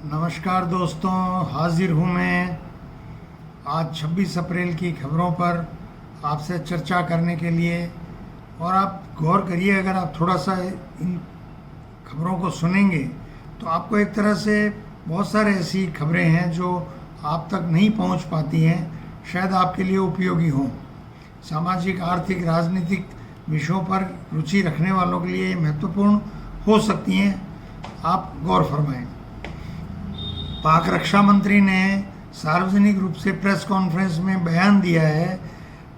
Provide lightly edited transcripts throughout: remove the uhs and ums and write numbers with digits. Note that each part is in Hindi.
नमस्कार दोस्तों, हाजिर हूँ मैं आज 26 अप्रैल की खबरों पर आपसे चर्चा करने के लिए। और आप गौर करिए, अगर आप थोड़ा सा इन खबरों को सुनेंगे तो आपको एक तरह से बहुत सारे ऐसी खबरें हैं जो आप तक नहीं पहुंच पाती हैं, शायद आपके लिए उपयोगी हों। सामाजिक, आर्थिक, राजनीतिक विषयों पर रुचि रखने वालों के लिए ये महत्वपूर्ण हो सकती हैं। आप गौर फरमाएं। पाक रक्षा मंत्री ने सार्वजनिक रूप से प्रेस कॉन्फ्रेंस में बयान दिया है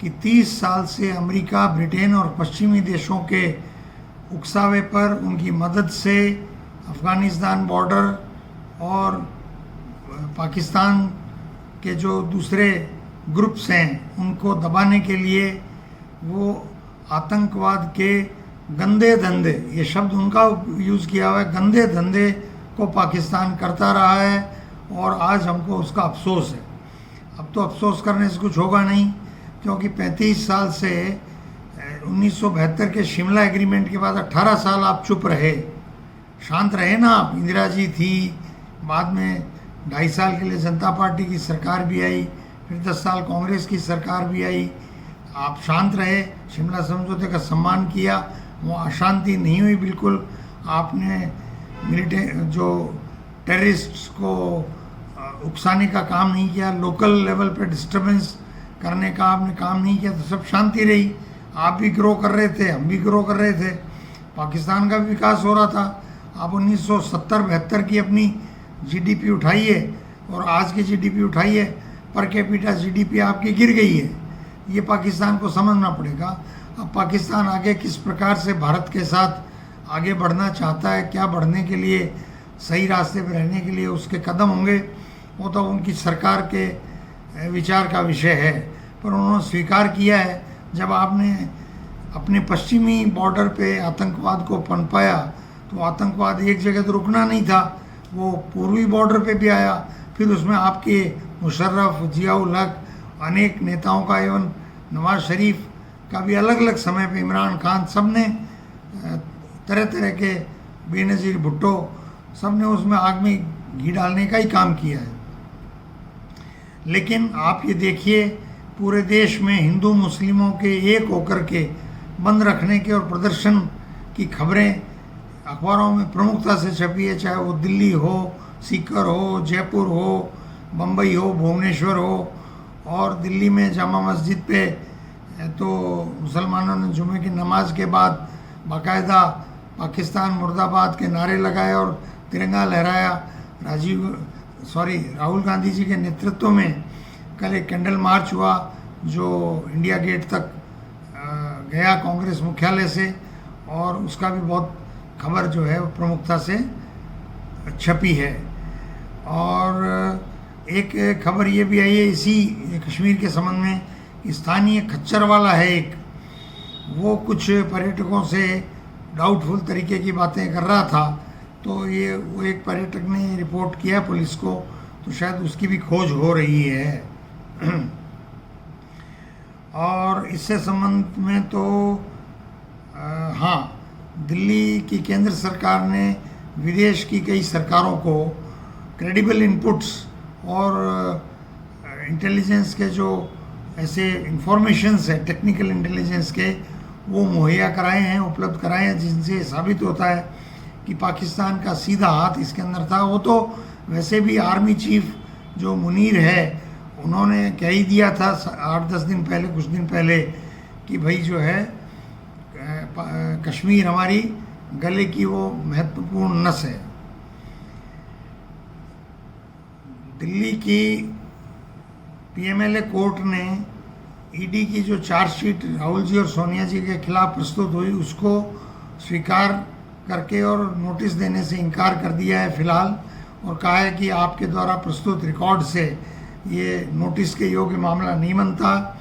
कि 30 साल से अमेरिका, ब्रिटेन और पश्चिमी देशों के उकसावे पर उनकी मदद से अफ़गानिस्तान बॉर्डर और पाकिस्तान के जो दूसरे ग्रुप्स हैं उनको दबाने के लिए वो आतंकवाद के गंदे धंधे, ये शब्द उनका यूज़ किया हुआ है, गंदे धंधे को पाकिस्तान करता रहा है और आज हमको उसका अफसोस है। अब तो अफसोस करने से कुछ होगा नहीं, क्योंकि 35 साल से 1972 के शिमला एग्रीमेंट के बाद 18 साल आप चुप रहे, शांत रहे ना आप। इंदिरा जी थी, बाद में 2.5 साल के लिए जनता पार्टी की सरकार भी आई, फिर 10 साल कांग्रेस की सरकार भी आई। आप शांत रहे, शिमला समझौते का सम्मान किया, वो अशांति नहीं हुई बिल्कुल। आपने जो टेररिस्ट्स को उकसाने का काम नहीं किया, लोकल लेवल पे डिस्टर्बेंस करने का आपने काम नहीं किया, तो सब शांति रही। आप भी ग्रो कर रहे थे, हम भी ग्रो कर रहे थे, पाकिस्तान का भी विकास हो रहा था। आप 1970-72 की अपनी जीडीपी उठाइए और आज की जीडीपी उठाइए, पर कैपिटा जीडीपी आपकी गिर गई है। ये पाकिस्तान को समझना पड़ेगा। अब पाकिस्तान आगे किस प्रकार से भारत के साथ आगे बढ़ना चाहता है, क्या बढ़ने के लिए, सही रास्ते पर रहने के लिए उसके कदम होंगे, वो तो उनकी सरकार के विचार का विषय है। पर उन्होंने स्वीकार किया है, जब आपने अपने पश्चिमी बॉर्डर पे आतंकवाद को पनपाया तो आतंकवाद एक जगह तो रुकना नहीं था, वो पूर्वी बॉर्डर पे भी आया। फिर उसमें आपके मुशर्रफ, जियाउल हक, अनेक नेताओं का, एवं नवाज शरीफ का भी अलग अलग समय पे, इमरान खान, सब ने तरह तरह के, बेनज़ीर भुट्टो, सब ने उसमें आग में घी डालने का ही काम किया है। लेकिन आप ये देखिए, पूरे देश में हिंदू मुस्लिमों के एक होकर के बंद रखने के और प्रदर्शन की खबरें अखबारों में प्रमुखता से छपी है, चाहे वो दिल्ली हो, सीकर हो, जयपुर हो, बम्बई हो, भुवनेश्वर हो। और दिल्ली में जामा मस्जिद पे तो मुसलमानों ने जुमे की नमाज के बाद बाकायदा पाकिस्तान मुर्दाबाद के नारे लगाए और तिरंगा लहराया। राहुल गांधी जी के नेतृत्व में कल एक कैंडल मार्च हुआ जो इंडिया गेट तक गया कांग्रेस मुख्यालय से, और उसका भी बहुत खबर जो है वो प्रमुखता से छपी है। और एक खबर ये भी आई है इसी कश्मीर के संबंध में, स्थानीय खच्चर वाला है एक, वो कुछ पर्यटकों से डाउटफुल तरीके की बातें कर रहा था, तो वो एक पर्यटक ने रिपोर्ट किया पुलिस को, तो शायद उसकी भी खोज हो रही है। और इससे संबंध में तो हाँ, दिल्ली की केंद्र सरकार ने विदेश की कई सरकारों को क्रेडिबल इनपुट्स और इंटेलिजेंस के जो ऐसे इंफॉर्मेशंस है, टेक्निकल इंटेलिजेंस के, वो मुहैया कराए हैं, उपलब्ध कराए हैं, जिनसे साबित होता है कि पाकिस्तान का सीधा हाथ इसके अंदर था। वो तो वैसे भी आर्मी चीफ जो मुनीर है, उन्होंने कह ही दिया था 8-10 दिन पहले, कुछ दिन पहले, कि भाई जो है कश्मीर हमारी गले की वो महत्वपूर्ण नस है। दिल्ली की पीएमएलए कोर्ट ने ईडी की जो चार्जशीट राहुल जी और सोनिया जी के खिलाफ प्रस्तुत हुई, उसको स्वीकार करके और नोटिस देने से इनकार कर दिया है फिलहाल, और कहा है कि आपके द्वारा प्रस्तुत रिकॉर्ड से ये नोटिस के योग्य मामला नहीं बनता,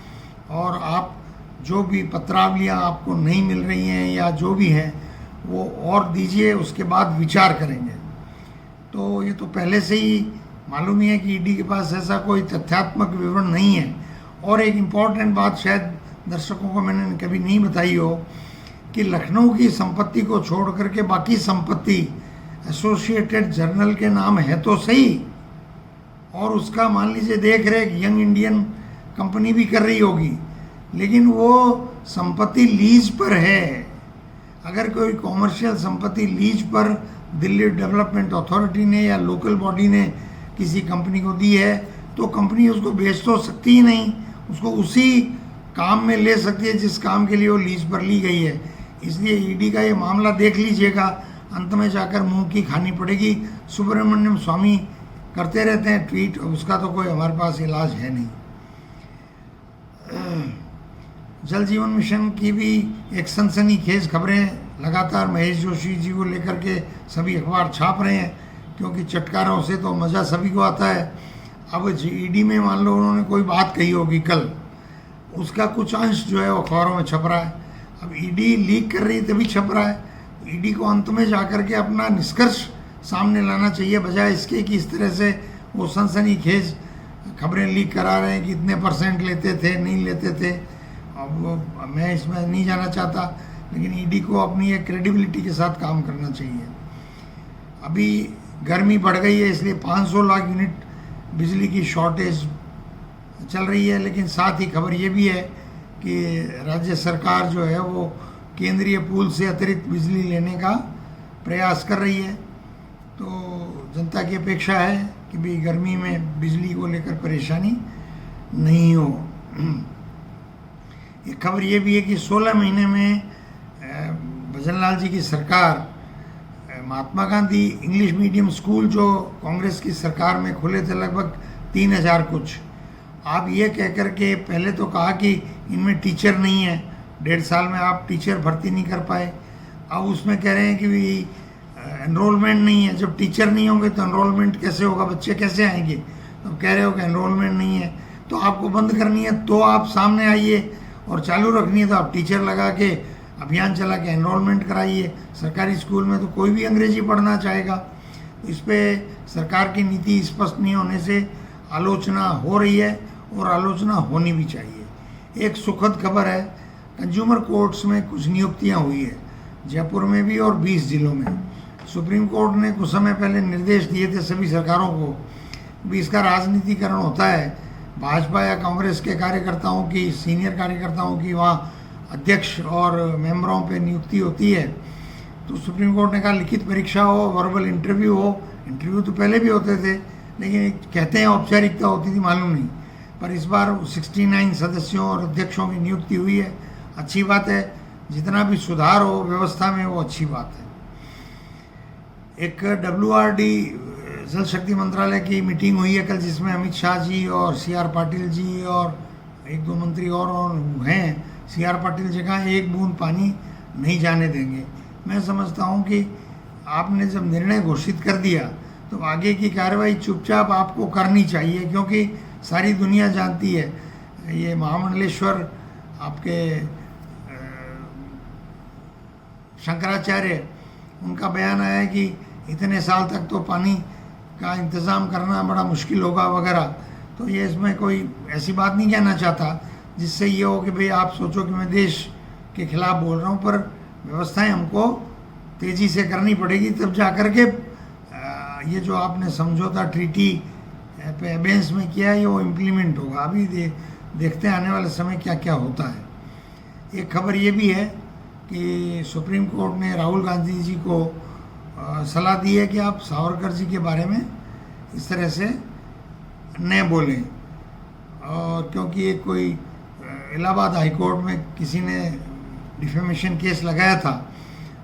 और आप जो भी पत्रावलियाँ आपको नहीं मिल रही हैं या जो भी हैं वो और दीजिए, उसके बाद विचार करेंगे। तो ये तो पहले से ही मालूम ही है कि ईडी के पास ऐसा कोई तथ्यात्मक विवरण नहीं है। और एक इम्पॉर्टेंट बात शायद दर्शकों को मैंने कभी नहीं बताई हो, कि लखनऊ की संपत्ति को छोड़ करके बाकी संपत्ति एसोसिएटेड जर्नल के नाम है तो सही, और उसका मान लीजिए देख रेख यंग इंडियन कंपनी भी कर रही होगी, लेकिन वो संपत्ति लीज पर है। अगर कोई कॉमर्शियल संपत्ति लीज पर दिल्ली डेवलपमेंट अथॉरिटी ने या लोकल बॉडी ने किसी कंपनी को दी है तो कंपनी उसको बेच तो सकती ही नहीं, उसको उसी काम में ले सकती है जिस काम के लिए वो लीज पर ली गई है। इसलिए ईडी का ये मामला देख लीजिएगा, अंत में जाकर मुंह की खानी पड़ेगी। सुब्रमण्यम स्वामी करते रहते हैं ट्वीट, उसका तो कोई हमारे पास इलाज है नहीं। जल जीवन मिशन की भी एक सनसनीखेज खबरें लगातार महेश जोशी जी को लेकर के सभी अखबार छाप रहे हैं, क्योंकि चटकारों से तो मज़ा सभी को आता है। अब ईडी में मान लो उन्होंने कोई बात कही होगी कल, उसका कुछ अंश जो है वो अखबारों में छप रहा है। अब ईडी लीक कर रही है तभी छप रहा है। ईडी को अंत में जाकर के अपना निष्कर्ष सामने लाना चाहिए, बजाय इसके कि इस तरह से वो सनसनीखेज खबरें लीक करा रहे हैं कि इतने % लेते थे, नहीं लेते थे। अब मैं इसमें नहीं जाना चाहता, लेकिन ईडी को अपनी एक क्रेडिबिलिटी के साथ काम करना चाहिए। अभी गर्मी बढ़ गई है, इसलिए 500 लाख यूनिट बिजली की शॉर्टेज चल रही है, लेकिन साथ ही खबर ये भी है कि राज्य सरकार जो है वो केंद्रीय पूल से अतिरिक्त बिजली लेने का प्रयास कर रही है। तो जनता की अपेक्षा है कि भाई गर्मी में बिजली को लेकर परेशानी नहीं हो। एक खबर ये भी है कि 16 महीने में भजनलाल जी की सरकार Mahatma Gandhi English medium school जो कांग्रेस की सरकार में खुले थे लगभग 3000 कुछ, आप ये कह कर के पहले तो कहा कि इनमें टीचर नहीं है, 1.5 साल में आप टीचर भर्ती नहीं कर पाए। अब उसमें कह रहे हैं कि भाई एनरोलमेंट नहीं है। जब टीचर नहीं होंगे तो एनरोलमेंट कैसे होगा, बच्चे कैसे आएंगे? तो कह रहे हो कि एनरोलमेंट नहीं है, तो आपको बंद करनी है तो आप सामने आइए, और चालू रखनी है तो आप टीचर लगा के अभियान चला के एनरोलमेंट कराइए। सरकारी स्कूल में तो कोई भी अंग्रेजी पढ़ना चाहेगा। तो इस पर सरकार की नीति स्पष्ट नहीं होने से आलोचना हो रही है, और आलोचना होनी भी चाहिए। एक सुखद खबर है, कंज्यूमर कोर्ट्स में कुछ नियुक्तियां हुई है, जयपुर में भी और 20 जिलों में। सुप्रीम कोर्ट ने कुछ समय पहले निर्देश दिए थे सभी सरकारों को भी इसका राजनीतिकरण होता है, भाजपा या कांग्रेस के कार्यकर्ताओं की, सीनियर कार्यकर्ताओं की वहाँ अध्यक्ष और मेंबरों पे नियुक्ति होती है। तो सुप्रीम कोर्ट ने कहा लिखित परीक्षा हो, वर्बल इंटरव्यू हो। इंटरव्यू तो पहले भी होते थे, लेकिन कहते हैं औपचारिकता होती थी, मालूम नहीं। पर इस बार 69 सदस्यों और अध्यक्षों की नियुक्ति हुई है, अच्छी बात है। जितना भी सुधार हो व्यवस्था में वो अच्छी बात है। एक WRD जल शक्ति मंत्रालय की मीटिंग हुई है कल, जिसमें अमित शाह जी और CR पाटिल जी और 1-2 मंत्री और हैं। CR पाटिल जी कहा 1 बूंद पानी नहीं जाने देंगे। मैं समझता हूं कि आपने जब निर्णय घोषित कर दिया तो आगे की कार्रवाई चुपचाप आपको करनी चाहिए, क्योंकि सारी दुनिया जानती है। ये महामंडलेश्वर आपके शंकराचार्य, उनका बयान आया कि इतने साल तक तो पानी का इंतज़ाम करना बड़ा मुश्किल होगा वगैरह। तो ये इसमें कोई ऐसी बात नहीं कहना चाहता जिससे ये हो कि भाई आप सोचो कि मैं देश के खिलाफ बोल रहा हूँ, पर व्यवस्थाएं हमको तेज़ी से करनी पड़ेगी, तब जा कर के ये जो आपने समझौता ट्रीटी पे एबेंस में किया है वो इम्प्लीमेंट होगा। अभी देखते हैं आने वाले समय क्या क्या होता है। एक खबर ये भी है कि सुप्रीम कोर्ट ने राहुल गांधी जी को सलाह दी है कि आप सावरकर जी के बारे में इस तरह से न बोलें, और क्योंकि एक कोई इलाहाबाद हाई कोर्ट में किसी ने डिफेमेशन केस लगाया था,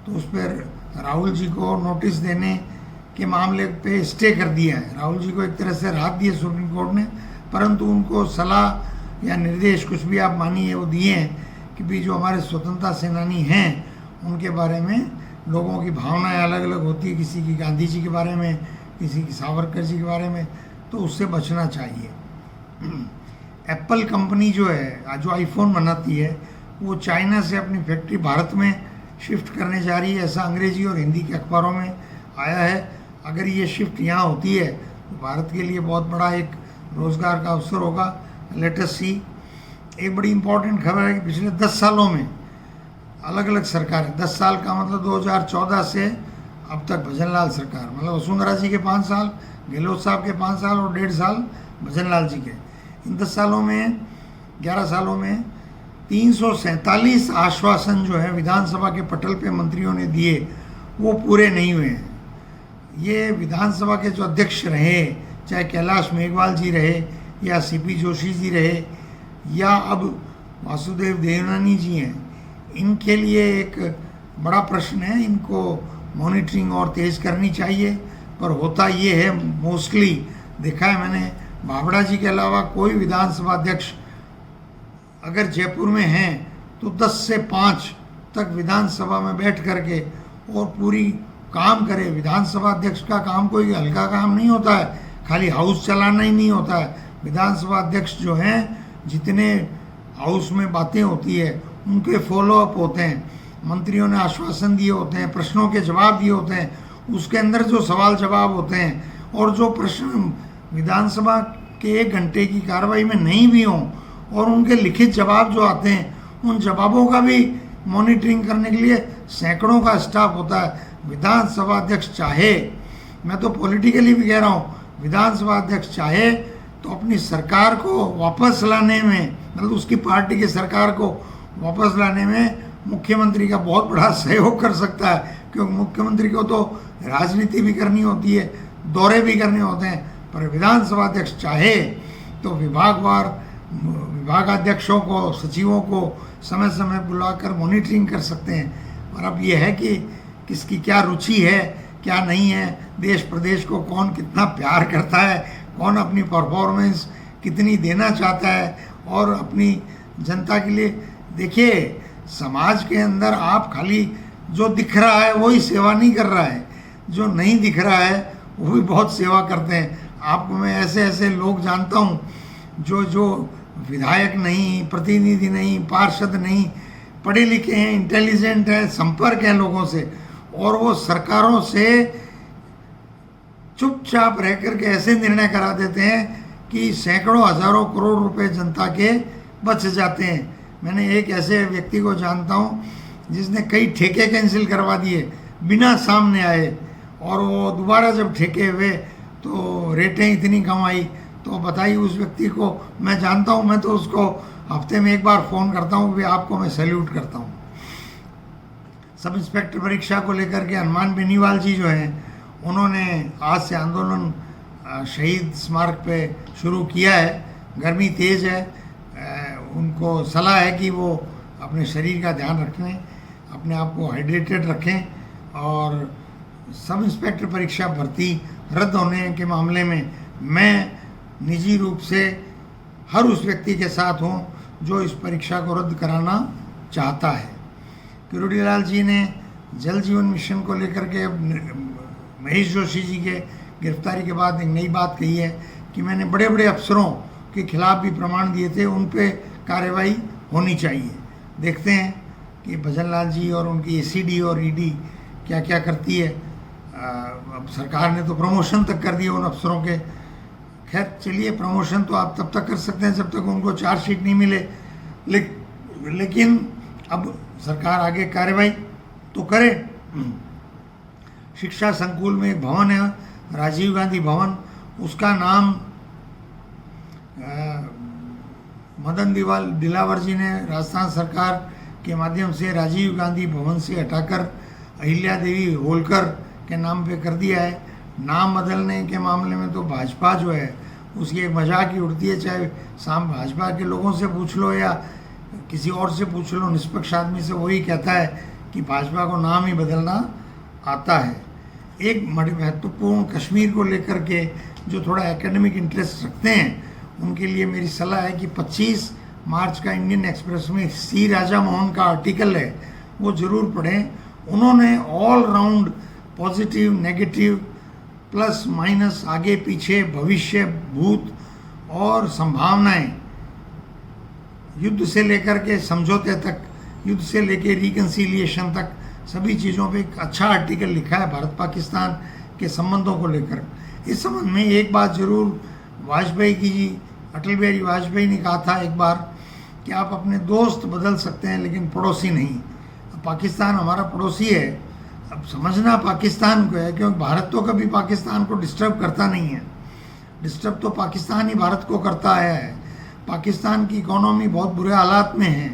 तो उस पर राहुल जी को नोटिस देने के मामले पे स्टे कर दिया है। राहुल जी को एक तरह से राहत दी है सुप्रीम कोर्ट ने, परंतु उनको सलाह या निर्देश कुछ भी आप मानिए वो दिए हैं कि भी जो हमारे स्वतंत्रता सेनानी हैं उनके बारे में लोगों की भावनाएं अलग अलग होती है, किसी की गांधी जी के बारे में, किसी की सावरकर जी के बारे में, तो उससे बचना चाहिए। एप्पल कंपनी जो है, जो आईफोन बनाती है, वो चाइना से अपनी फैक्ट्री भारत में शिफ्ट करने जा रही है, ऐसा अंग्रेजी और हिंदी के अखबारों में आया है। अगर ये शिफ्ट यहाँ होती है तो भारत के लिए बहुत बड़ा एक रोज़गार का अवसर होगा। लेटेस्ट सी। एक बड़ी इंपॉर्टेंट खबर है कि पिछले 10 सालों में अलग अलग सरकारें, 10 साल का मतलब 2014 से अब तक भजनलाल सरकार, मतलब वसुंधरा जी के 5 साल, गहलोत साहब के 5 साल और 1.5 साल भजनलाल जी के। इन 10 सालों में, 11 सालों में 347 आश्वासन जो है विधानसभा के पटल पे मंत्रियों ने दिए, वो पूरे नहीं हुए हैं। ये विधानसभा के जो अध्यक्ष रहे, चाहे कैलाश मेघवाल जी रहे या सीपी जोशी जी रहे या अब वासुदेव देवनानी जी हैं, इनके लिए एक बड़ा प्रश्न है। इनको मॉनिटरिंग और तेज़ करनी चाहिए। पर होता ये है, मोस्टली देखा है मैंने, बाबड़ा जी के अलावा कोई विधानसभा अध्यक्ष अगर जयपुर में हैं तो 10 से 5 तक विधानसभा में बैठ करके और पूरी काम करे। विधानसभा अध्यक्ष का काम कोई हल्का काम नहीं होता है, खाली हाउस चलाना ही नहीं होता है। विधानसभा अध्यक्ष जो हैं, जितने हाउस में बातें होती है उनके फॉलो अप होते हैं, मंत्रियों ने आश्वासन दिए होते हैं, प्रश्नों के जवाब दिए होते हैं, उसके अंदर जो सवाल जवाब होते हैं और जो प्रश्न विधानसभा के 1 घंटे की कार्रवाई में नहीं भी हों और उनके लिखित जवाब जो आते हैं, उन जवाबों का भी मॉनिटरिंग करने के लिए सैकड़ों का स्टाफ होता है। विधानसभा अध्यक्ष चाहे, मैं तो पॉलिटिकली भी कह रहा हूँ, विधानसभा अध्यक्ष चाहे तो अपनी सरकार को वापस लाने में, मतलब उसकी पार्टी की सरकार को वापस लाने में मुख्यमंत्री का बहुत बड़ा सहयोग कर सकता है, क्योंकि मुख्यमंत्री को तो राजनीति भी करनी होती है, दौरे भी करने होते हैं। पर विधानसभा अध्यक्ष चाहे तो विभागवार विभागाध्यक्षों को, सचिवों को समय समय बुलाकर मॉनिटरिंग कर सकते हैं। और अब ये है कि किसकी क्या रुचि है, क्या नहीं है, देश प्रदेश को कौन कितना प्यार करता है, कौन अपनी परफॉर्मेंस कितनी देना चाहता है और अपनी जनता के लिए। देखिए, समाज के अंदर आप खाली जो दिख रहा है वही सेवा नहीं कर रहा है, जो नहीं दिख रहा है वो भी बहुत सेवा करते हैं। आपको मैं ऐसे ऐसे लोग जानता हूँ जो विधायक नहीं, प्रतिनिधि नहीं, पार्षद नहीं, पढ़े लिखे हैं, इंटेलिजेंट हैं, संपर्क हैं लोगों से, और वो सरकारों से चुपचाप रह कर के ऐसे निर्णय करा देते हैं कि सैकड़ों हजारों करोड़ रुपए जनता के बच जाते हैं। मैंने एक ऐसे व्यक्ति को जानता हूँ जिसने कई ठेके कैंसिल करवा दिए बिना सामने आए, और वो दोबारा जब ठेके हुए तो रेटें इतनी कम आई। तो बताइए, उस व्यक्ति को मैं जानता हूँ, मैं तो उसको हफ्ते में 1 बार फ़ोन करता हूँ कि आपको मैं सैल्यूट करता हूँ। सब इंस्पेक्टर परीक्षा को लेकर के हनुमान बेनीवाल जी जो हैं, उन्होंने आज से आंदोलन शहीद स्मारक पे शुरू किया है। गर्मी तेज़ है, उनको सलाह है कि वो अपने शरीर का ध्यान रखें, अपने आप को हाइड्रेटेड रखें। और सब इंस्पेक्टर परीक्षा भर्ती रद्द होने के मामले में मैं निजी रूप से हर उस व्यक्ति के साथ हूँ जो इस परीक्षा को रद्द कराना चाहता है। किरोड़ी लाल जी ने जल जीवन मिशन को लेकर के महेश जोशी जी के गिरफ्तारी के बाद एक नई बात कही है कि मैंने बड़े बड़े अफसरों के खिलाफ भी प्रमाण दिए थे, उन पे कार्रवाई होनी चाहिए। देखते हैं कि भजनलाल जी और उनकी एसीडी और ईडी क्या क्या करती है। अब सरकार ने तो प्रमोशन तक कर दिए उन अफसरों के। खैर चलिए, प्रमोशन तो आप तब तक कर सकते हैं जब तक उनको चार्जशीट नहीं मिले, लेकिन अब सरकार आगे कार्रवाई तो करे। शिक्षा संकुल में एक भवन है, राजीव गांधी भवन, उसका नाम मदन दिलावर जी ने राजस्थान सरकार के माध्यम से राजीव गांधी भवन से हटाकर अहिल्या देवी होलकर के नाम पे कर दिया है। नाम बदलने के मामले में तो भाजपा जो है उसकी एक मजाक ही उड़ती है, चाहे शाम भाजपा के लोगों से पूछ लो या किसी और से पूछ लो, निष्पक्ष आदमी से वही कहता है कि भाजपा को नाम ही बदलना आता है। एक महत्वपूर्ण कश्मीर को लेकर के जो थोड़ा एकेडमिक इंटरेस्ट रखते हैं उनके लिए मेरी सलाह है कि 25 मार्च का इंडियन एक्सप्रेस में सी राजा मोहन का आर्टिकल है, वो ज़रूर पढ़ें। उन्होंने all round positive, negative, plus minus, आगे पीछे, भविष्य, भूत और संभावनाएं, युद्ध से लेकर के समझौते तक, युद्ध से लेकर रिकन्सिलिएशन तक, सभी चीज़ों पे एक अच्छा आर्टिकल लिखा है भारत पाकिस्तान के संबंधों को लेकर। इस संबंध में एक बात ज़रूर वाजपेयी की जी, अटल बिहारी वाजपेयी ने कहा था एक बार कि आप अपने दोस्त बदल सकते हैं लेकिन पड़ोसी नहीं। पाकिस्तान हमारा पड़ोसी है, अब समझना पाकिस्तान को है, क्योंकि भारत तो कभी पाकिस्तान को डिस्टर्ब करता नहीं है। डिस्टर्ब तो पाकिस्तान ही भारत को करता है। पाकिस्तान की इकोनॉमी बहुत बुरे हालात में है।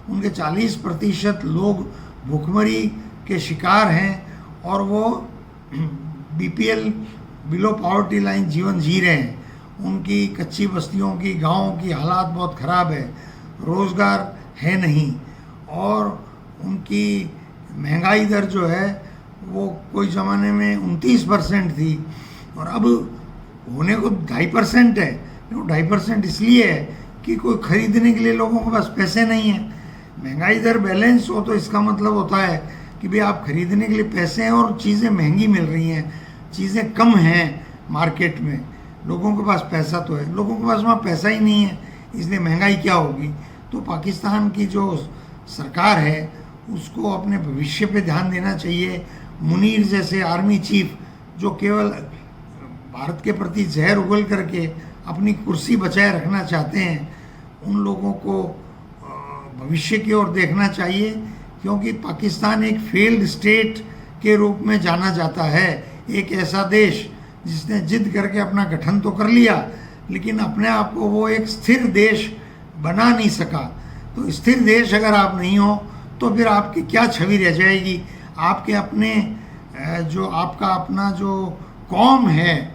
उनके 40% लोग भूखमरी के शिकार हैं और वो BPL बिलो पॉवर्टी लाइन जीवन जी रहे हैं। उनकी कच्ची बस्तियों की, गाँव की हालात बहुत ख़राब है, रोज़गार है नहीं, और उनकी महंगाई दर जो है वो कोई ज़माने में 29% थी और अब होने को 2.5% है। वो 2.5% इसलिए है कि कोई ख़रीदने के लिए लोगों के पास पैसे नहीं है। महंगाई दर बैलेंस हो तो इसका मतलब होता है कि भाई आप खरीदने के लिए पैसे हैं और चीज़ें महंगी मिल रही हैं, चीज़ें कम हैं मार्केट में। लोगों के पास पैसा तो है, लोगों के पास वहाँ पैसा ही नहीं है, इसलिए महंगाई क्या होगी। तो पाकिस्तान की जो सरकार है उसको अपने भविष्य पे ध्यान देना चाहिए। मुनीर जैसे आर्मी चीफ जो केवल भारत के प्रति जहर उगल करके अपनी कुर्सी बचाए रखना चाहते हैं, उन लोगों को भविष्य की ओर देखना चाहिए, क्योंकि पाकिस्तान एक फेल्ड स्टेट के रूप में जाना जाता है। एक ऐसा देश जिसने जिद करके अपना गठन तो कर लिया, लेकिन अपने आप को वो एक स्थिर देश बना नहीं सका। तो स्थिर देश अगर आप नहीं हो तो फिर आपकी क्या छवि रह जाएगी। आपके अपने जो आपका अपना जो कौम है,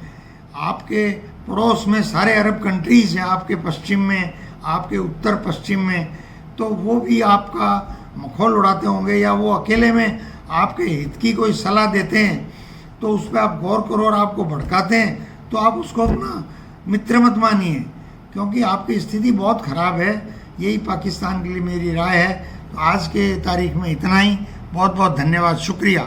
आपके पड़ोस में सारे अरब कंट्रीज़ हैं, आपके पश्चिम में, आपके उत्तर पश्चिम में, तो वो भी आपका मखौल उड़ाते होंगे या वो अकेले में आपके हित की कोई सलाह देते हैं तो उस पर आप गौर करो और आपको भड़काते हैं तो आप उसको अपना मित्र मत मानिए, क्योंकि आपकी स्थिति बहुत ख़राब है। यही पाकिस्तान के लिए मेरी राय है। तो आज के तारीख में इतना ही। बहुत बहुत धन्यवाद, शुक्रिया।